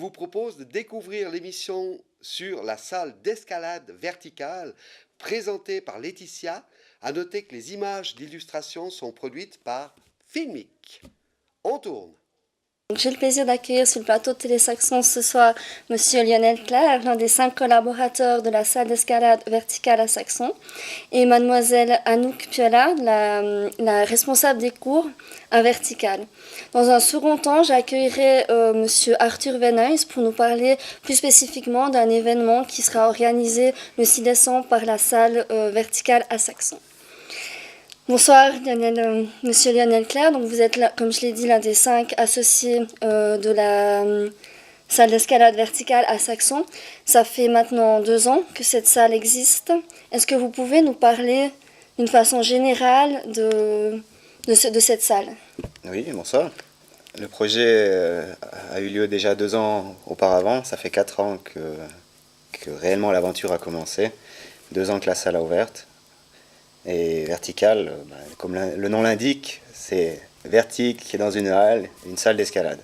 Je vous propose de découvrir l'émission sur la salle d'escalade verticale présentée par Laetitia. À noter que les images d'illustration sont produites par Filmic. On tourne. J'ai le plaisir d'accueillir sur le plateau de Télésaxon ce soir Monsieur Lionel Clerc, l'un des 5 collaborateurs de la salle d'escalade verticale à Saxon, et Mademoiselle Anouk Piola, la responsable des cours à vertical. Dans un second temps, j'accueillerai Monsieur Arthur Venhuys pour nous parler plus spécifiquement d'un événement qui sera organisé le 6 décembre par la salle verticale à Saxon. Bonsoir, Monsieur Lionel Clerc. Donc vous êtes, là, comme je l'ai dit, l'un des 5 associés de la salle d'escalade verticale à Saxon. Ça fait maintenant 2 ans que cette salle existe. Est-ce que vous pouvez nous parler d'une façon générale de cette salle? Oui, bonsoir. Le projet a eu lieu déjà 2 ans auparavant. Ça fait 4 ans que réellement l'aventure a commencé. 2 ans que la salle a ouverte. Et vertical, comme le nom l'indique, c'est vertique qui est dans une halle, une salle d'escalade.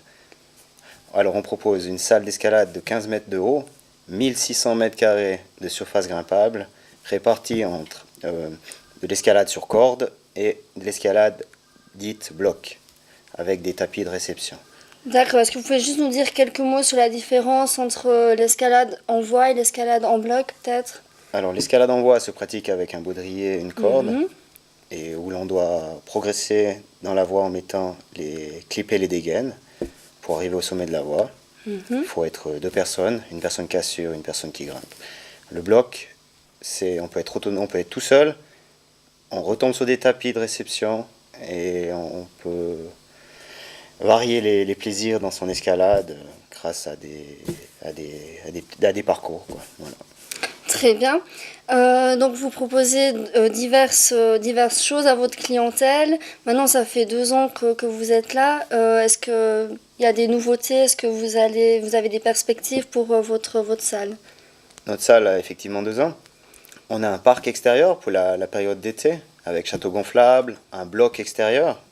Alors on propose une salle d'escalade de 15 mètres de haut, 1600 mètres carrés de surface grimpable, répartie entre de l'escalade sur corde et de l'escalade dite bloc, avec des tapis de réception. D'accord. Est-ce que vous pouvez juste nous dire quelques mots sur la différence entre l'escalade en voie et l'escalade en bloc, peut-être? Alors l'escalade en voie se pratique avec un baudrier et une corde, et où l'on doit progresser dans la voie en mettant les clips et les dégaines pour arriver au sommet de la voie. Il faut être 2 personnes, une personne qui assure, une personne qui grimpe. Le bloc, on peut être autonome, on peut être tout seul, on retombe sur des tapis de réception et on peut varier les plaisirs dans son escalade grâce à des parcours, quoi. Voilà. Très bien. Donc vous proposez diverses choses à votre clientèle. Maintenant, ça fait 2 ans que vous êtes là. Est-ce qu'il y a des nouveautés? Est-ce que vous avez des perspectives pour votre salle? Notre salle a effectivement 2 ans. On a un parc extérieur pour la période d'été, avec château gonflable, un bloc extérieur,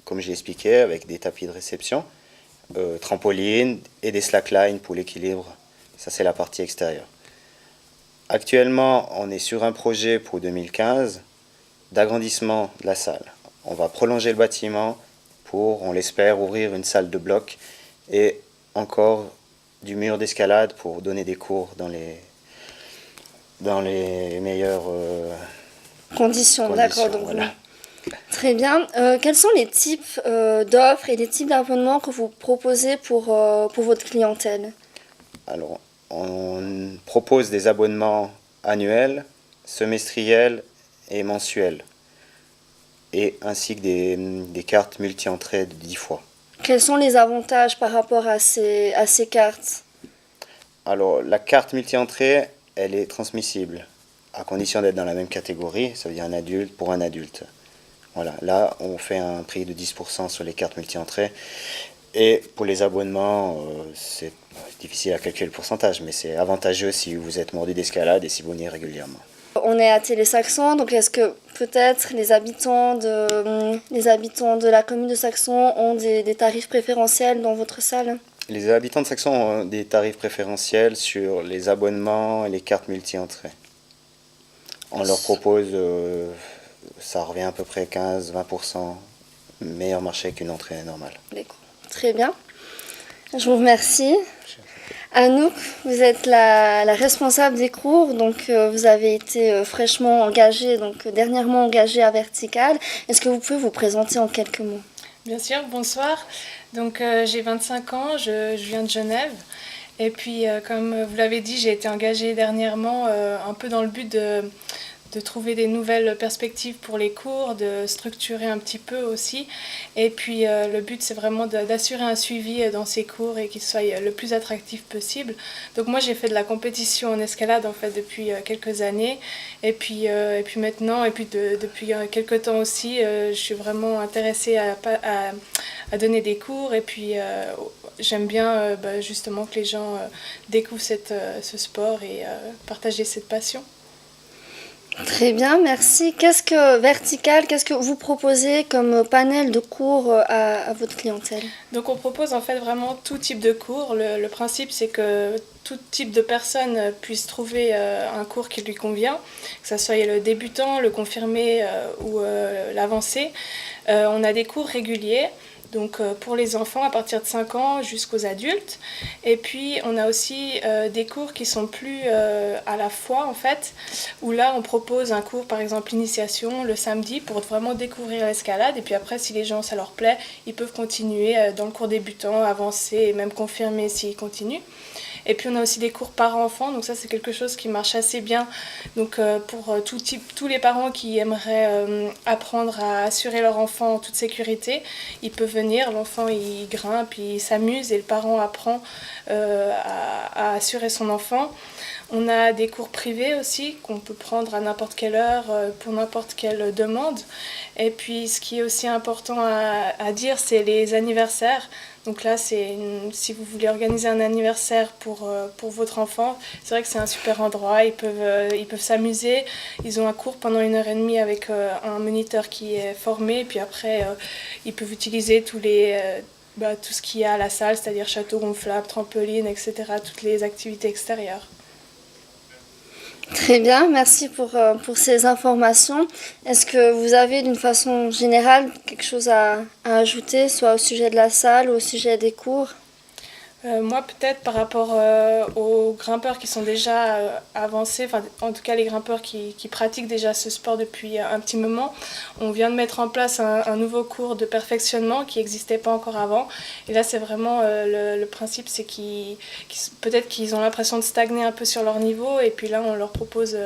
comme j'ai expliqué, avec des tapis de réception, trampoline et des slacklines pour l'équilibre. Ça, c'est la partie extérieure. Actuellement, on est sur un projet pour 2015 d'agrandissement de la salle. On va prolonger le bâtiment pour, on l'espère, ouvrir une salle de bloc et encore du mur d'escalade pour donner des cours dans les meilleures Conditions, d'accord. Donc, voilà. Très bien. Quels sont les types d'offres et les types d'abonnements que vous proposez pour votre clientèle? Alors, on propose des abonnements annuels, semestriels et mensuels, et ainsi que des cartes multi-entrées de 10 fois. Quels sont les avantages par rapport à ces cartes? Alors, la carte multi-entrée, elle est transmissible, à condition d'être dans la même catégorie, ça veut dire un adulte pour un adulte. Voilà, là, on fait un prix de 10% sur les cartes multi-entrées. Et pour les abonnements, c'est difficile à calculer le pourcentage, mais c'est avantageux si vous êtes mordu d'escalade et si vous venez régulièrement. On est à Télésaxon, donc est-ce que peut-être les habitants de la commune de Saxon ont des tarifs préférentiels dans votre salle? Les habitants de Saxon ont des tarifs préférentiels sur les abonnements et les cartes multi-entrées. On leur propose, ça revient à peu près 15-20%, meilleur marché qu'une entrée normale. Très bien. Je vous remercie. Anouk, vous êtes la responsable des cours, donc vous avez été fraîchement engagée, donc dernièrement engagée à Vertical. Est-ce que vous pouvez vous présenter en quelques mots? Bien sûr, bonsoir. Donc j'ai 25 ans, je viens de Genève. Et puis comme vous l'avez dit, j'ai été engagée dernièrement un peu dans le but de trouver des nouvelles perspectives pour les cours, de structurer un petit peu aussi. Et puis le but, c'est vraiment d'assurer un suivi dans ces cours et qu'il soit le plus attractif possible. Donc moi, j'ai fait de la compétition en escalade en fait depuis quelques années. Et puis maintenant, depuis quelques temps aussi, je suis vraiment intéressée à donner des cours. Et puis j'aime bien justement que les gens découvrent ce sport et partager cette passion. Très bien, merci. Qu'est-ce que vous proposez comme panel de cours à votre clientèle? Donc on propose en fait vraiment tout type de cours. Le principe c'est que tout type de personne puisse trouver un cours qui lui convient, que ce soit le débutant, le confirmé ou l'avancé. On a des cours réguliers. Donc pour les enfants à partir de 5 ans jusqu'aux adultes. Et puis on a aussi des cours qui sont plus à la fois en fait, où là on propose un cours par exemple initiation le samedi pour vraiment découvrir l'escalade. Et puis après si les gens ça leur plaît, ils peuvent continuer dans le cours débutant, avancer et même confirmer s'ils continuent. Et puis on a aussi des cours parents-enfants, donc ça c'est quelque chose qui marche assez bien. Donc pour tous les parents qui aimeraient apprendre à assurer leur enfant en toute sécurité, ils peuvent venir, l'enfant il grimpe, il s'amuse et le parent apprend à assurer son enfant. On a des cours privés aussi qu'on peut prendre à n'importe quelle heure pour n'importe quelle demande. Et puis ce qui est aussi important à dire, c'est les anniversaires. Donc là, si vous voulez organiser un anniversaire pour votre enfant, c'est vrai que c'est un super endroit. Ils peuvent s'amuser. Ils ont un cours pendant 1 heure et demie avec un moniteur qui est formé. Et puis après, ils peuvent utiliser tout ce qu'il y a à la salle, c'est-à-dire château gonflable, trampoline, etc., toutes les activités extérieures. Très bien, merci pour ces informations. Est-ce que vous avez d'une façon générale quelque chose à ajouter, soit au sujet de la salle ou au sujet des cours? Moi, peut-être par rapport aux grimpeurs qui sont déjà avancés, enfin, en tout cas les grimpeurs qui pratiquent déjà ce sport depuis un petit moment, on vient de mettre en place un nouveau cours de perfectionnement qui n'existait pas encore avant. Et là, c'est vraiment le principe, c'est peut-être qu'ils ont l'impression de stagner un peu sur leur niveau, et puis là, on leur propose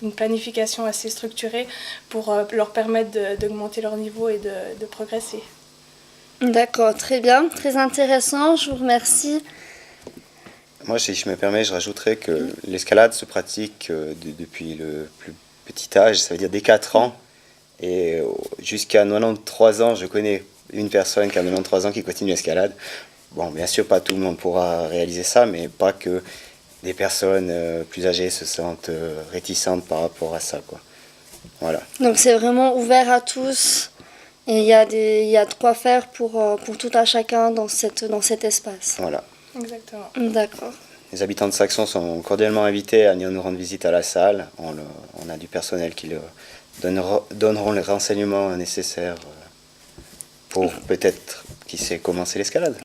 une planification assez structurée pour leur permettre d'augmenter leur niveau et de progresser. D'accord, très bien, très intéressant, je vous remercie. Moi, si je me permets, je rajouterais que l'escalade se pratique depuis le plus petit âge, ça veut dire dès 4 ans. Et jusqu'à 93 ans, je connais une personne qui a 93 ans qui continue l'escalade. Bon, bien sûr, pas tout le monde pourra réaliser ça, mais pas que des personnes plus âgées se sentent réticentes par rapport à ça, quoi. Voilà. Donc c'est vraiment ouvert à tous et il y a de quoi faire pour tout un chacun dans cet espace. Voilà. Exactement. D'accord. Les habitants de Saxon sont cordialement invités à venir nous rendre visite à la salle. On a du personnel qui leur donneront les renseignements nécessaires pour peut-être, qui sait, commencer l'escalade.